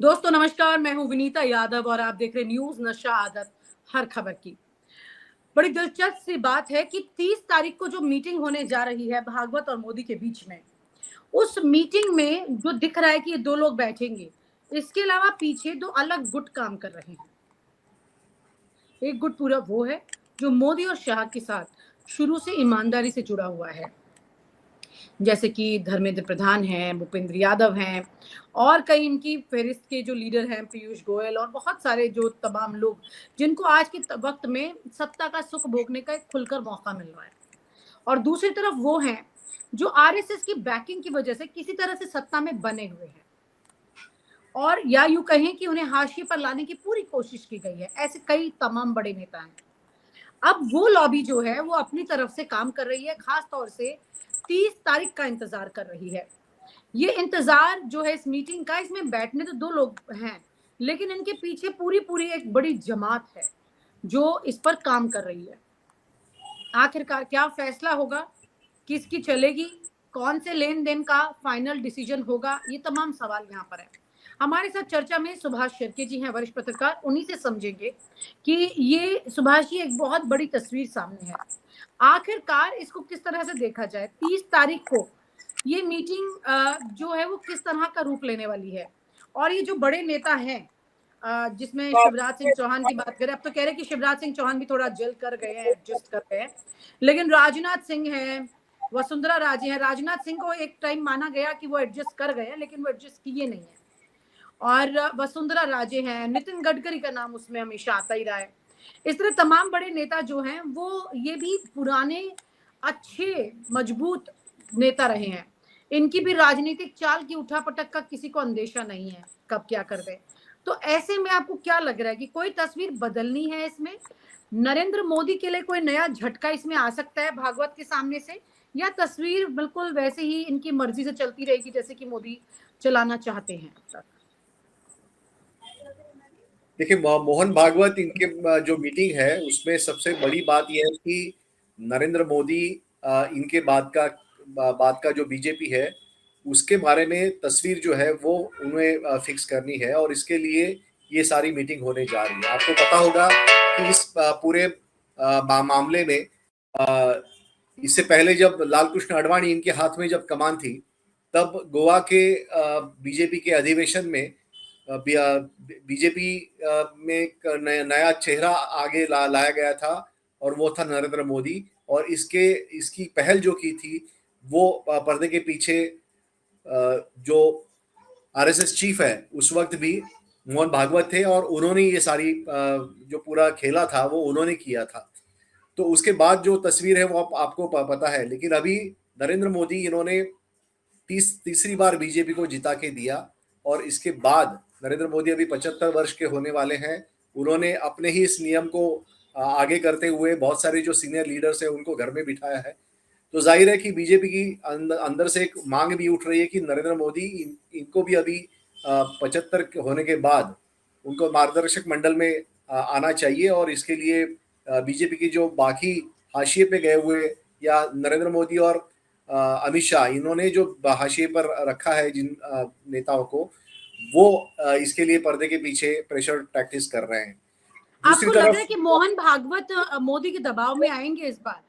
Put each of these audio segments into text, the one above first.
दोस्तों नमस्कार, मैं हूं विनीता यादव और आप देख रहे न्यूज नशा आदत हर खबर की। बड़ी दिलचस्प सी बात है कि 30 तारीख को जो मीटिंग होने जा रही है भागवत और मोदी के बीच में, उस मीटिंग में जो दिख रहा है कि ये दो लोग बैठेंगे, इसके अलावा पीछे दो अलग गुट काम कर रहे हैं। एक गुट पूरा वो है जो मोदी और शाह के साथ शुरू से ईमानदारी से जुड़ा हुआ है, जैसे कि धर्मेंद्र प्रधान हैं, भूपेंद्र यादव हैं और कई इनकी फहरिस्त के जो लीडर हैं, पीयूष गोयल और बहुत सारे जो तमाम लोग जिनको आज के वक्त में सत्ता का सुख भोगने का एक खुलकर मौका मिल रहा है। और दूसरी तरफ वो हैं जो आरएसएस की बैकिंग की वजह से किसी तरह से सत्ता में बने हुए हैं और या यूं कहें कि उन्हें हाशिए पर लाने की पूरी कोशिश की गई है। ऐसे कई तमाम बड़े नेता हैं। अब वो लॉबी जो है वो अपनी तरफ से काम कर रही है, खास तौर से 30 तारीख का इंतजार कर रही है। ये इंतजार जो है इस मीटिंग का, इसमें बैठने तो दो लोग हैं, लेकिन इनके पीछे पूरी पूरी एक बड़ी जमात है जो इस पर काम कर रही है। आखिरकार क्या फैसला होगा, किसकी चलेगी, कौन से लेन देन का फाइनल डिसीजन होगा, ये तमाम सवाल यहाँ पर है। हमारे साथ चर्चा में सुभाष शिर्के जी हैं, वरिष्ठ पत्रकार। उन्हीं से समझेंगे कि ये सुभाष जी एक बहुत बड़ी तस्वीर सामने है। आखिरकार इसको किस तरह से देखा जाए, 30 तारीख को ये मीटिंग जो है वो किस तरह का रूप लेने वाली है। और ये जो बड़े नेता हैं, जिसमें शिवराज सिंह चौहान की बात करें, अब तो कह रहे हैं कि शिवराज सिंह चौहान भी थोड़ा जल कर गए हैं, एडजस्ट कर गए हैं, लेकिन राजनाथ सिंह हैं, वसुंधरा राजे हैं। राजनाथ सिंह को एक टाइम माना गया कि वो एडजस्ट कर गए हैं, लेकिन वो एडजस्ट किए नहीं है। और वसुंधरा राजे हैं, नितिन गडकरी का नाम उसमें हमेशा आता ही रहा है। इस तरह तमाम बड़े नेता जो हैं वो ये भी पुराने अच्छे मजबूत नेता रहे हैं। इनकी भी राजनीतिक चाल की उठापटक का किसी को अंदेशा नहीं है, कब क्या कर दे। तो ऐसे में आपको क्या लग रहा है कि कोई तस्वीर बदलनी है इसमें? नरेंद्र मोदी के लिए कोई नया झटका इसमें आ सकता है भागवत के सामने से, या तस्वीर बिल्कुल वैसे ही इनकी मर्जी से चलती रहेगी जैसे कि मोदी चलाना चाहते हैं अब तक? देखिए, मोहन भागवत इनके जो मीटिंग है उसमें सबसे बड़ी बात यह है कि नरेंद्र मोदी इनके बाद का जो बीजेपी है उसके बारे में तस्वीर जो है वो उन्हें फिक्स करनी है, और इसके लिए ये सारी मीटिंग होने जा रही है। आपको पता होगा कि इस पूरे मामले में इससे पहले जब लाल कृष्ण आडवाणी इनके हाथ में जब कमान थी, तब गोवा के बीजेपी के अधिवेशन में बीजेपी में एक नया चेहरा आगे लाया गया था, और वो था नरेंद्र मोदी। और इसकी पहल जो की थी वो पर्दे के पीछे जो आरएसएस चीफ है उस वक्त भी मोहन भागवत थे, और उन्होंने ये सारी जो पूरा खेला था वो उन्होंने किया था। तो उसके बाद जो तस्वीर है वो आपको पता है। लेकिन अभी नरेंद्र मोदी इन्होंने तीसरी बार बीजेपी को जिता के दिया, और इसके बाद नरेंद्र मोदी अभी 75 वर्ष के होने वाले हैं। उन्होंने अपने ही इस नियम को आगे करते हुए बहुत सारे जो सीनियर लीडर्स हैं उनको घर में बिठाया है। तो जाहिर है कि बीजेपी की अंदर से एक मांग भी उठ रही है कि नरेंद्र मोदी इनको भी अभी 75 होने के बाद उनको मार्गदर्शक मंडल में आना चाहिए। और इसके लिए बीजेपी की जो बाकी हाशिए पे गए हुए, या नरेंद्र मोदी और अमित शाह इन्होंने जो हाशिए पर रखा है जिन नेताओं को, वो इसके लिए पर्दे के पीछे प्रेशर प्रैक्टिस कर रहे हैं। दूसरी आपको लग रहा है तरफ कि मोहन भागवत मोदी के दबाव में आएंगे इस बार?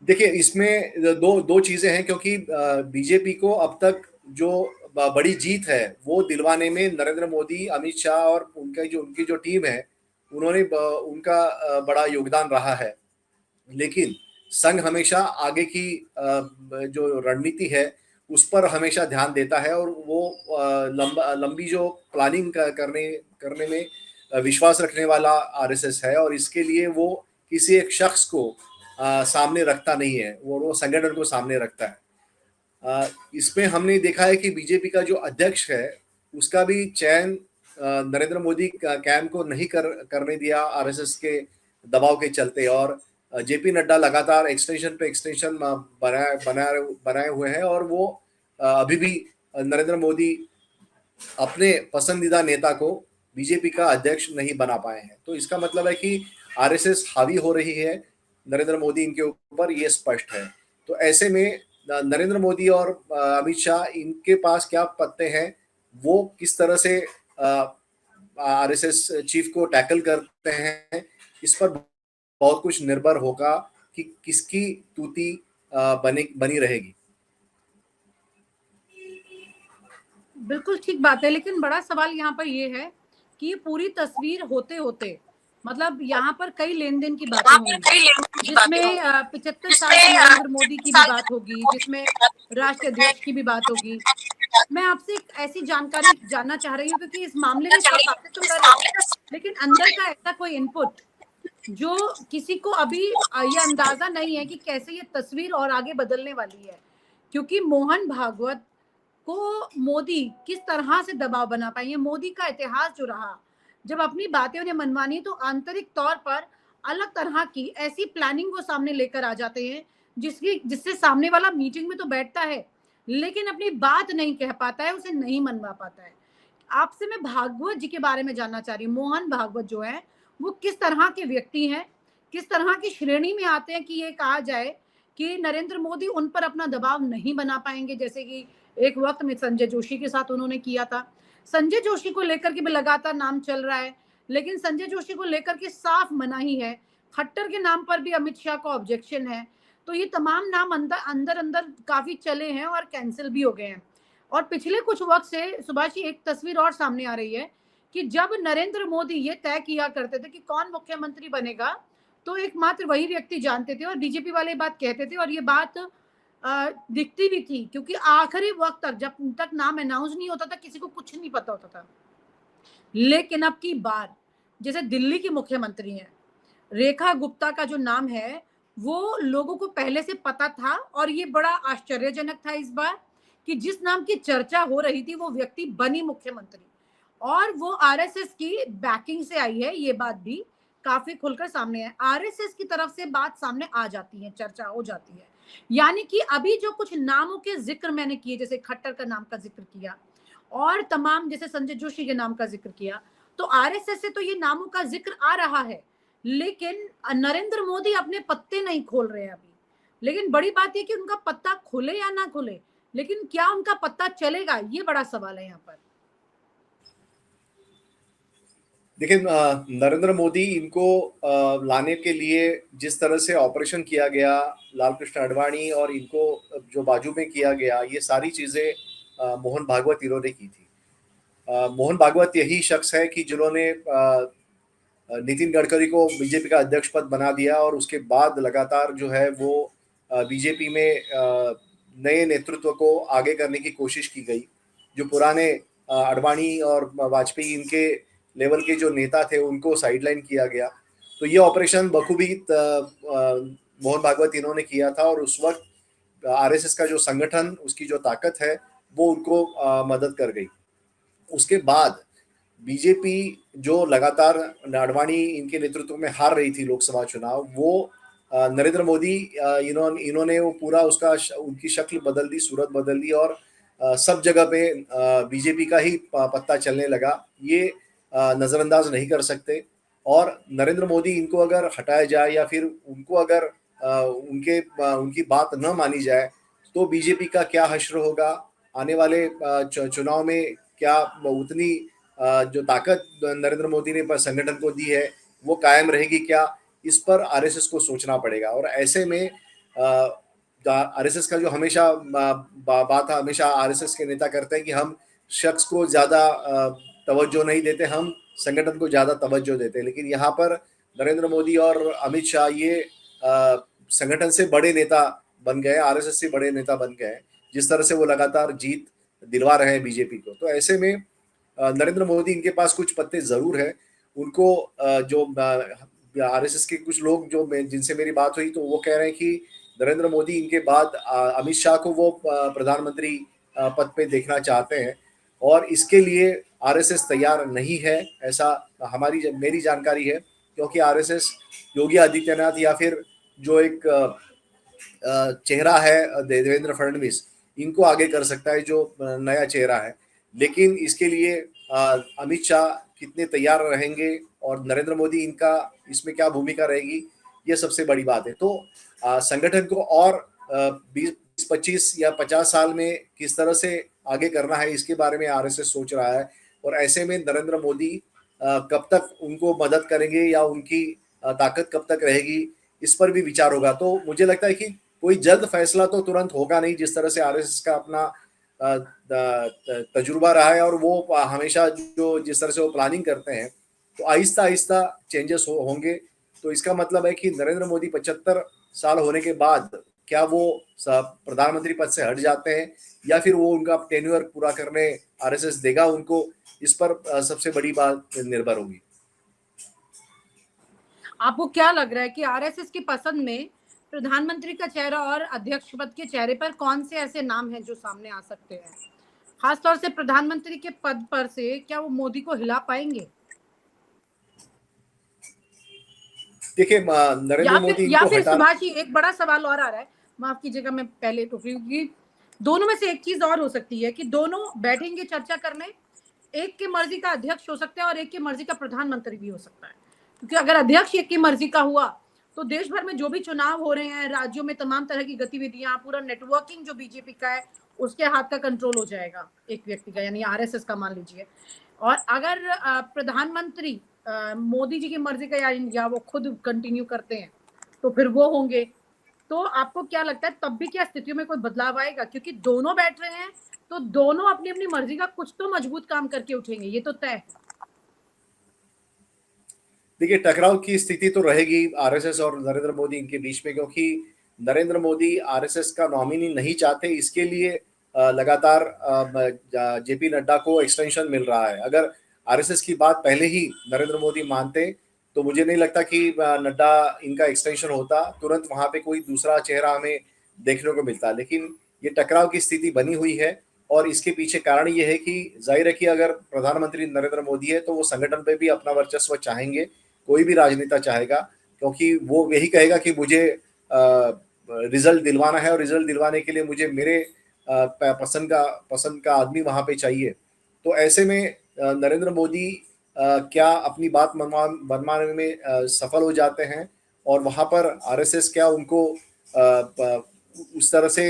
देखिए, इसमें दो दो चीजें हैं, क्योंकि बीजेपी को अब तक जो बड़ी जीत है वो दिलवाने में नरेंद्र मोदी, अमित शाह और उनकी जो टीम है उन्होंने उनका बड़ा योगदान रहा है। लेकिन संघ हमेशा आगे की जो रणनीति है उस पर हमेशा ध्यान देता है, और वो लंबी जो प्लानिंग करने करने में विश्वास रखने वाला आरएसएस है, और इसके लिए वो किसी एक शख्स को सामने रखता नहीं है, वो संगठन को सामने रखता है। इसमें हमने देखा है कि बीजेपी का जो अध्यक्ष है उसका भी चयन नरेंद्र मोदी कैंप को नहीं करने दिया आरएसएस के दबाव के चलते, और जेपी नड्डा लगातार एक्सटेंशन पे एक्सटेंशन बनाए हुए हैं, और वो अभी भी नरेंद्र मोदी अपने पसंदीदा नेता को बीजेपी का अध्यक्ष नहीं बना पाए हैं। तो इसका मतलब है कि आरएसएस हावी हो रही है नरेंद्र मोदी इनके ऊपर, ये स्पष्ट है। तो ऐसे में नरेंद्र मोदी और अमित शाह इनके पास क्या पत्ते हैं, वो किस तरह से आरएसएस चीफ को टैकल करते हैं, इस पर बहुत कुछ निर्भर होगा कि किसकी तूती बनी रहेगी। बिल्कुल ठीक बात है, लेकिन बड़ा सवाल यहाँ पर ये है कि ये पूरी तस्वीर होते होते मतलब यहाँ पर कई लेन देन की बातें होंगी, जिसमें 75 साल के नरेंद्र मोदी की भी बात होगी, जिसमें राष्ट्रीय अध्यक्ष की भी बात होगी। मैं आपसे एक ऐसी जानकारी जानना चाह रही हूँ, क्योंकि इस मामले में सब बातें तो कर रहे हैं, लेकिन अंदर का ऐसा कोई इनपुट जो किसी को अभी ये अंदाजा नहीं है कि कैसे ये तस्वीर और आगे बदलने वाली है, क्योंकि मोहन भागवत को मोदी किस तरह से दबाव बना पाएंगे। मोदी का इतिहास जो रहा, जब अपनी बातें उन्हें मनवानी तो आंतरिक तौर पर अलग तरह की ऐसी प्लानिंग वो सामने लेकर आ जाते हैं, जिससे सामने वाला मीटिंग में तो बैठता है लेकिन अपनी बात नहीं कह पाता है, उसे नहीं मनवा पाता है। आपसे मैं भागवत जी के बारे में जानना चाह रही हूँ। मोहन भागवत जो है वो किस तरह के व्यक्ति हैं, किस तरह की श्रेणी में आते हैं कि ये कहा जाए कि नरेंद्र मोदी उन पर अपना दबाव नहीं बना पाएंगे, जैसे कि एक वक्त में संजय जोशी के साथ उन्होंने किया था। संजय जोशी को लेकर के भी लगातार नाम चल रहा है, लेकिन संजय जोशी को लेकर के साफ मनाही है। खट्टर के नाम पर भी अमित शाह को ऑब्जेक्शन है। तो ये तमाम नाम अंदर अंदर अंदर काफी चले हैं और कैंसिल भी हो गए हैं। और पिछले कुछ वक्त से सुभाष जी एक तस्वीर और सामने आ रही है कि जब नरेंद्र मोदी ये तय किया करते थे कि कौन मुख्यमंत्री बनेगा, तो एकमात्र वही व्यक्ति जानते थे और बीजेपी वाले बात कहते थे, और ये बात दिखती भी थी, क्योंकि आखिरी वक्त तक जब तक नाम अनाउंस नहीं होता था किसी को कुछ नहीं पता होता था। लेकिन अब की बार जैसे दिल्ली की मुख्यमंत्री हैं रेखा गुप्ता का जो नाम है वो लोगों को पहले से पता था, और ये बड़ा आश्चर्यजनक था इस बार कि जिस नाम की चर्चा हो रही थी वो व्यक्ति बनी मुख्यमंत्री, और वो आरएसएस की बैकिंग से आई है। ये बात भी काफी खुलकर सामने है, आरएसएस की तरफ से बात सामने आ जाती है, चर्चा हो जाती है। यानी कि अभी जो कुछ नामों के जिक्र मैंने किए, जैसे खट्टर का नाम का जिक्र किया और तमाम जैसे संजय जोशी के नाम का जिक्र किया, तो आरएसएस से तो ये नामों का जिक्र आ रहा है, लेकिन नरेंद्र मोदी अपने पत्ते नहीं खोल रहे हैं अभी। लेकिन बड़ी बात यह कि उनका पत्ता खुले या ना खुले, लेकिन क्या उनका पत्ता चलेगा, ये बड़ा सवाल है यहाँ पर। देखिए, नरेंद्र मोदी इनको लाने के लिए जिस तरह से ऑपरेशन किया गया, लाल कृष्ण आडवाणी और इनको जो बाजू में किया गया, ये सारी चीजें मोहन भागवत इन्होंने की थी। मोहन भागवत यही शख्स है कि जिन्होंने नितिन गडकरी को बीजेपी का अध्यक्ष पद बना दिया, और उसके बाद लगातार जो है वो बीजेपी में नए नेतृत्व को आगे करने की कोशिश की गई। जो पुराने आडवाणी और वाजपेयी इनके लेवल के जो नेता थे उनको साइडलाइन किया गया। तो ये ऑपरेशन बखूबी मोहन भागवत इन्होंने किया था, और उस वक्त आरएसएस का जो संगठन, उसकी जो ताकत है वो उनको मदद कर गई। उसके बाद बीजेपी जो लगातार आडवाणी इनके नेतृत्व में हार रही थी लोकसभा चुनाव, वो नरेंद्र मोदी इन्होंने वो पूरा उसका उनकी शक्ल बदल दी, सूरत बदल दी, और सब जगह पे बीजेपी का ही पत्ता चलने लगा। ये नजरअंदाज नहीं कर सकते, और नरेंद्र मोदी इनको अगर हटाया जाए या फिर उनको अगर उनकी बात न मानी जाए तो बीजेपी का क्या हश्र होगा आने वाले चुनाव में। क्या उतनी जो ताकत नरेंद्र मोदी ने संगठन को दी है वो कायम रहेगी क्या, इस पर आरएसएस को सोचना पड़ेगा। और ऐसे में आरएसएस का जो हमेशा बात हमेशा आरएसएस के नेता करते हैं कि हम शख्स को ज्यादा तवज्जो नहीं देते, हम संगठन को ज्यादा तवज्जो देते हैं। लेकिन यहाँ पर नरेंद्र मोदी और अमित शाह ये संगठन से बड़े नेता बन गए, आरएसएस से बड़े नेता बन गए, जिस तरह से वो लगातार जीत दिलवा रहे हैं बीजेपी को। तो ऐसे में नरेंद्र मोदी इनके पास कुछ पत्ते जरूर है। उनको जो आरएसएस के कुछ लोग जो जिनसे मेरी बात हुई, तो वो कह रहे हैं कि नरेंद्र मोदी इनके बाद अमित शाह को वो प्रधानमंत्री पद पे देखना चाहते हैं, और इसके लिए आरएसएस तैयार नहीं है, ऐसा मेरी जानकारी है। क्योंकि आरएसएस योगी आदित्यनाथ या फिर जो एक चेहरा है देवेंद्र फडणवीस, इनको आगे कर सकता है, जो नया चेहरा है। लेकिन इसके लिए अमित शाह कितने तैयार रहेंगे और नरेंद्र मोदी इनका इसमें क्या भूमिका रहेगी, ये सबसे बड़ी बात है। तो संगठन को और 20 20-25 या 50 साल में किस तरह से आगे करना है, इसके बारे में आरएसएस सोच रहा है। और ऐसे में नरेंद्र मोदी कब तक उनको मदद करेंगे या उनकी ताकत कब तक रहेगी, इस पर भी विचार होगा। तो मुझे लगता है कि कोई जल्द फैसला तो तुरंत होगा नहीं, जिस तरह से आरएसएस का अपना तजुर्बा रहा है और वो हमेशा जो जिस तरह से वो प्लानिंग करते हैं, तो आहिस्ता आहिस्ता चेंजेस होंगे। तो इसका मतलब है कि नरेंद्र मोदी 75 साल होने के बाद क्या वो प्रधानमंत्री पद से हट जाते हैं या फिर वो उनका टेन्योर पूरा करने आरएसएस देगा उनको, इस पर सबसे बड़ी बात निर्भर होगी। आपको क्या लग रहा है कि आरएसएस की पसंद में प्रधानमंत्री का चेहरा और अध्यक्ष पद के चेहरे पर कौन से ऐसे नाम हैं जो सामने आ सकते हैं? खासतौर से प्रधानमंत्री के पद पर से क्या वो मोदी को हिला पाएंगे? देखिए, नरेंद्र मोदी या इनको फिर हटा। सुभाष जी, एक बड़ा सवाल और आ रहा है, माफ कीजिएगा मैं पहले तो क्योंकि दोनों में से एक चीज और हो सकती है कि दोनों बैठेंगे चर्चा करने, एक की मर्जी का अध्यक्ष हो सकता है और एक की मर्जी का प्रधानमंत्री भी हो सकता है। क्योंकि अगर अध्यक्ष एक की मर्जी का हुआ तो देश भर में जो भी चुनाव हो रहे हैं, राज्यों में तमाम तरह की गतिविधियां, पूरा नेटवर्किंग जो बीजेपी का है उसके हाथ का कंट्रोल हो जाएगा एक व्यक्ति का, यानी आरएसएस का मान लीजिए। और अगर प्रधानमंत्री मोदी जी की मर्जी का या वो खुद कंटिन्यू करते हैं तो फिर वो होंगे। तो आपको क्या लगता है तब भी क्या स्थितियों में कोई बदलाव आएगा? क्योंकि दोनों बैठ रहे हैं तो दोनों अपनी अपनी मर्जी का कुछ तो मजबूत काम करके उठेंगे, ये तो तय है। देखिए, टकराव की स्थिति तो रहेगी आरएसएस और नरेंद्र मोदी इनके बीच में, क्योंकि नरेंद्र मोदी आरएसएस का नॉमिनी नहीं चाहते। इसके लिए लगातार जेपी नड्डा को एक्सटेंशन मिल रहा है। अगर आरएसएस की बात पहले ही नरेंद्र मोदी मानते तो मुझे नहीं लगता कि नड्डा इनका एक्सटेंशन होता, तुरंत वहां पे कोई दूसरा चेहरा हमें देखने को मिलता। लेकिन ये टकराव की स्थिति बनी हुई है और इसके पीछे कारण ये है कि जाहिर है कि अगर प्रधानमंत्री नरेंद्र मोदी है तो वो संगठन पे भी अपना वर्चस्व चाहेंगे, कोई भी राजनेता चाहेगा, क्योंकि वो यही कहेगा कि मुझे रिजल्ट दिलवाना है और रिजल्ट दिलवाने के लिए मुझे मेरे पसंद का आदमी वहां पे चाहिए। तो ऐसे में नरेंद्र मोदी क्या अपनी बात मनवाने में सफल हो जाते हैं और वहां पर आरएसएस क्या उनको उस तरह से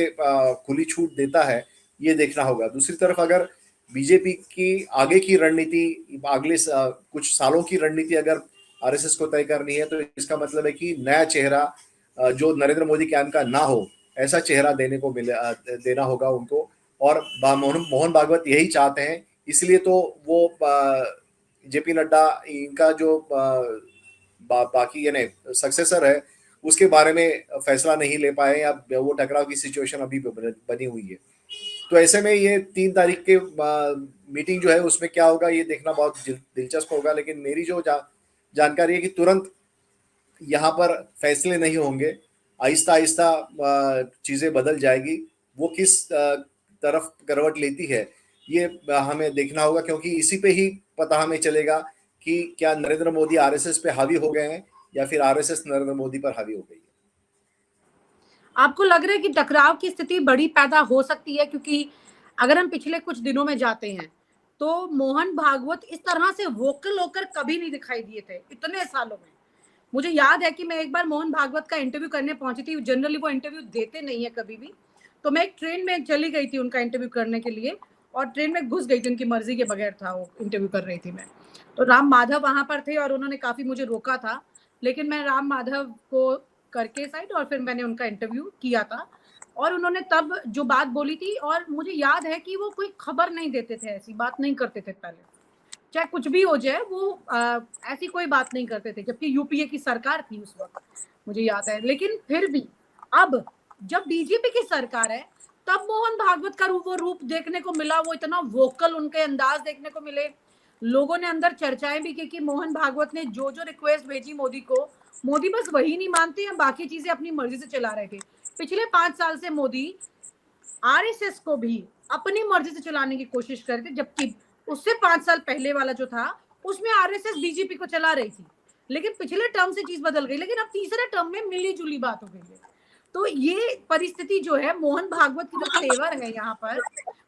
खुली छूट देता है, ये देखना होगा। दूसरी तरफ अगर बीजेपी की आगे की रणनीति, अगले कुछ सालों की रणनीति अगर आरएसएस को तय करनी है, तो इसका मतलब है कि नया चेहरा जो नरेंद्र मोदी कैंप का ना हो, ऐसा चेहरा देना होगा उनको। और मोहन भागवत यही चाहते हैं, इसलिए तो वो जेपी नड्डा इनका जो बाकी यानी सक्सेसर है उसके बारे में फैसला नहीं ले पाए, या वो टकराव की सिचुएशन अभी बनी हुई है। तो ऐसे में ये 3 तारीख के मीटिंग जो है उसमें क्या होगा ये देखना बहुत दिलचस्प होगा। लेकिन मेरी जो जानकारी है कि तुरंत यहाँ पर फैसले नहीं होंगे, आहिस्ता आहिस्ता चीजें बदल जाएगी। वो किस तरफ करवट लेती है ये हमें देखना होगा, क्योंकि इसी पे ही पता हमें चलेगा कि क्या नरेंद्र मोदी आरएसएस पे हावी हो गए हैं या फिर आरएसएस नरेंद्र मोदी पर हावी हो गई है। आपको लग रहा है कि टकराव की स्थिति बड़ी पैदा हो सकती है? क्योंकि अगर हम पिछले कुछ दिनों में जाते हैं तो मोहन भागवत इस तरह से वोकल होकर कभी नहीं दिखाई दिए थे इतने सालों में। मुझे याद है कि मैं एक बार मोहन भागवत का इंटरव्यू करने पहुंची थी। जनरली वो इंटरव्यू देते नहीं है कभी भी। तो मैं एक ट्रेन में चली गई थी उनका इंटरव्यू करने के लिए और ट्रेन में घुस गई थी, उनकी मर्जी के बगैर था वो इंटरव्यू कर रही थी मैं। तो राम माधव वहां पर थे और उन्होंने काफी मुझे रोका था, लेकिन मैं राम माधव को करके साइड और फिर मैंने उनका इंटरव्यू किया था। और उन्होंने तब जो बात बोली थी, और मुझे याद है कि वो कोई खबर नहीं देते थे, ऐसी बात नहीं करते थे पहले, चाहे कुछ भी हो जाए वो ऐसी कोई बात नहीं करते थे, जबकि यूपीए की सरकार थी उस वक्त, मुझे याद है। लेकिन फिर भी अब जब बीजेपी की सरकार है तब मोहन भागवत का वो रूप देखने को मिला, वो इतना वोकल उनके अंदाज देखने को मिले। लोगों ने अंदर चर्चाएं भी की कि मोहन भागवत ने जो जो रिक्वेस्ट भेजी मोदी को, मोदी बस वही नहीं मानते हैं, बाकी चीजें अपनी मर्जी से चला रहे थे। पिछले 5 साल से मोदी आरएसएस को भी अपनी मर्जी से चलाने की कोशिश कर रहे थे, जबकि उससे 5 साल पहले वाला जो था उसमें आरएसएस बीजेपी को चला रही थी। लेकिन पिछले टर्म से चीज बदल गई, लेकिन अब तीसरे टर्म में मिली जुली बात हो गई है। तो ये परिस्थिति जो है, मोहन भागवत की जो तेवर है यहाँ पर,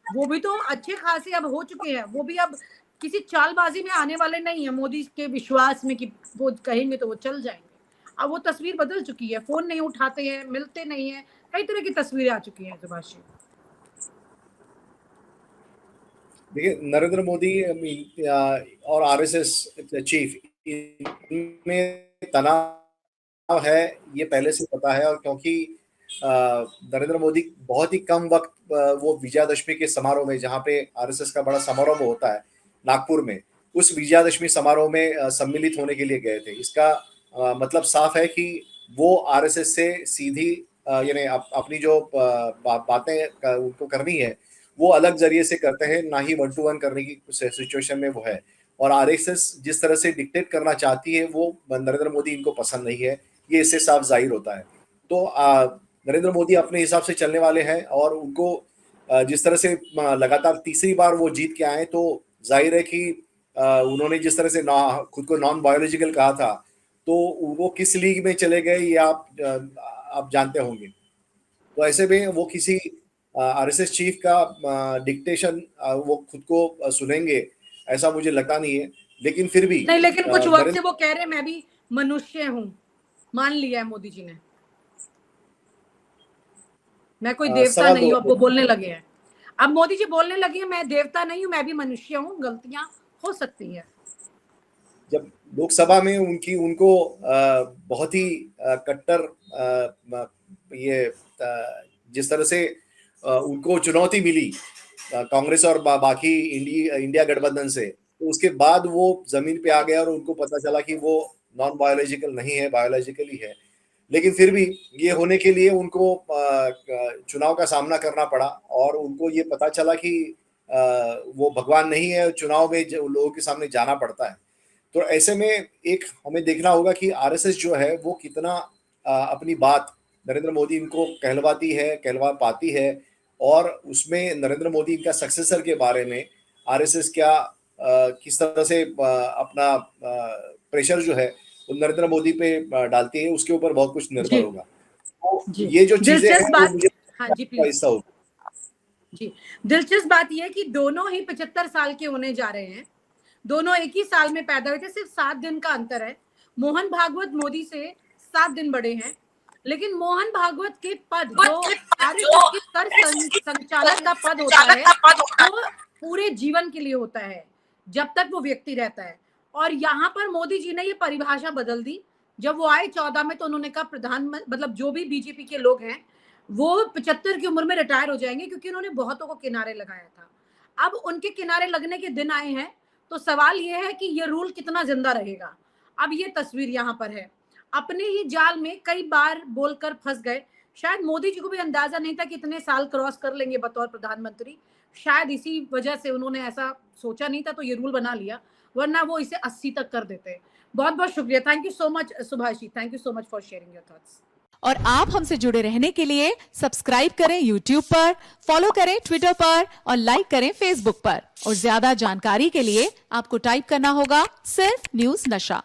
वो भी तो अच्छे खासे अब हो चुके हैं। वो भी अब किसी चालबाजी में आने वाले नहीं है मोदी के विश्वास में कि वो कहेंगे तो वो चल जाएंगे। अब वो तस्वीर बदल चुकी है, फोन नहीं उठाते हैं, मिलते नहीं है, कई तरह की तस्वीरें आ चुकी हैं सुभाष जी। देखिए, नरेंद्र मोदी और आरएसएस चीफ इनमें तनाव है, ये पहले से पता है। और क्योंकि नरेंद्र मोदी बहुत ही कम वक्त वो विजयादशमी के समारोह में, जहाँ पे आरएसएस का बड़ा समारोह होता है नागपुर में, उस विजयादशमी समारोह में सम्मिलित होने के लिए गए थे। इसका मतलब साफ है कि वो आरएसएस से सीधी यानी अपनी जो बातें उनको करनी है वो अलग जरिए से करते हैं, ना ही 1 to 1 करने की सिचुएशन में वो है। और आरएसएस जिस तरह से डिक्टेट करना चाहती है वो नरेंद्र मोदी इनको पसंद नहीं है, ये इससे साफ जाहिर होता है। तो नरेंद्र मोदी अपने हिसाब से चलने वाले हैं और उनको जिस तरह से लगातार तीसरी बार वो जीत के आए, तो जाहिर है कि उन्होंने जिस तरह से खुद को नॉन बायोलॉजिकल कहा था, तो वो किस लीग में चले गए ये आप जानते होंगे। तो ऐसे में वो किसी आरएसएस चीफ का डिक्टेशन वो खुद को सुनेंगे, ऐसा मुझे लगता नहीं है। लेकिन फिर भी नहीं, लेकिन कुछ वक्त से वो कह रहे हैं मैं भी मनुष्य हूं, मान लिया है मोदी जी ने, मैं कोई देवता नहीं हूं। अब वो बोलने लगे हैं, अब मोदी जी बोलने लगे हैं मैं देवता नहीं हूं, मैं भी मनुष्य हूं, गलतियां हो सकती है। जब लोकसभा में उनको बहुत ही कट्टर ये जिस तरह से उनको चुनौती मिली कांग्रेस और बाकी इंडिया गठबंधन से, तो उसके बाद वो जमीन पे आ गया और उनको पता चला कि वो नॉन बायोलॉजिकल नहीं है, बायोलॉजिकल ही है। लेकिन फिर भी ये होने के लिए उनको चुनाव का सामना करना पड़ा और उनको ये पता चला कि वो भगवान नहीं है, चुनाव में लोगों के सामने जाना पड़ता है। तो ऐसे में एक हमें देखना होगा कि आरएसएस जो है वो कितना अपनी बात नरेंद्र मोदी इनको कहलवा पाती है, और उसमें नरेंद्र मोदी इनका सक्सेसर के बारे में आरएसएस क्या किस तरह से अपना प्रेशर जो है वो नरेंद्र मोदी पे डालती है, उसके ऊपर बहुत कुछ निर्भर होगा। तो ये जो चीजें हैं वो मुझे हाँ जी प्लीज जी, दिलचस्प बात यह है कि दोनों ही 75 साल के होने जा रहे हैं, दोनों एक ही साल में पैदा हुए थे, सिर्फ 7 दिन का अंतर है। मोहन भागवत मोदी से 7 दिन बड़े हैं, लेकिन मोहन भागवत के पद जो आरएसएस के कर संचालक का पद होता है वो पूरे जीवन के लिए होता है, जब तक वो व्यक्ति रहता है। और यहाँ पर मोदी जी ने ये परिभाषा बदल दी। जब वो आए 14 में तो उन्होंने कहा प्रधानमंत्री मतलब जो भी बीजेपी के लोग हैं वो 75 की उम्र में रिटायर हो जाएंगे, क्योंकि उन्होंने बहुतों को किनारे लगाया था। अब उनके किनारे लगने के दिन आए हैं, तो सवाल ये है कि ये रूल कितना जिंदा रहेगा। अब ये तस्वीर यहाँ पर है, अपने ही जाल में कई बार बोलकर फंस गए। शायद मोदी जी को भी अंदाजा नहीं था कि इतने साल क्रॉस कर लेंगे बतौर प्रधानमंत्री, शायद इसी वजह से उन्होंने ऐसा सोचा नहीं था, तो ये रूल बना लिया, वरना वो इसे 80 तक कर देते। बहुत बहुत शुक्रिया, thank you so much Subhash ji, thank you so much for sharing your thoughts. और आप हमसे जुड़े रहने के लिए सब्सक्राइब करें YouTube पर, फॉलो करें Twitter पर और लाइक करें Facebook पर। और ज्यादा जानकारी के लिए आपको टाइप करना होगा सिर्फ न्यूज़ नशा।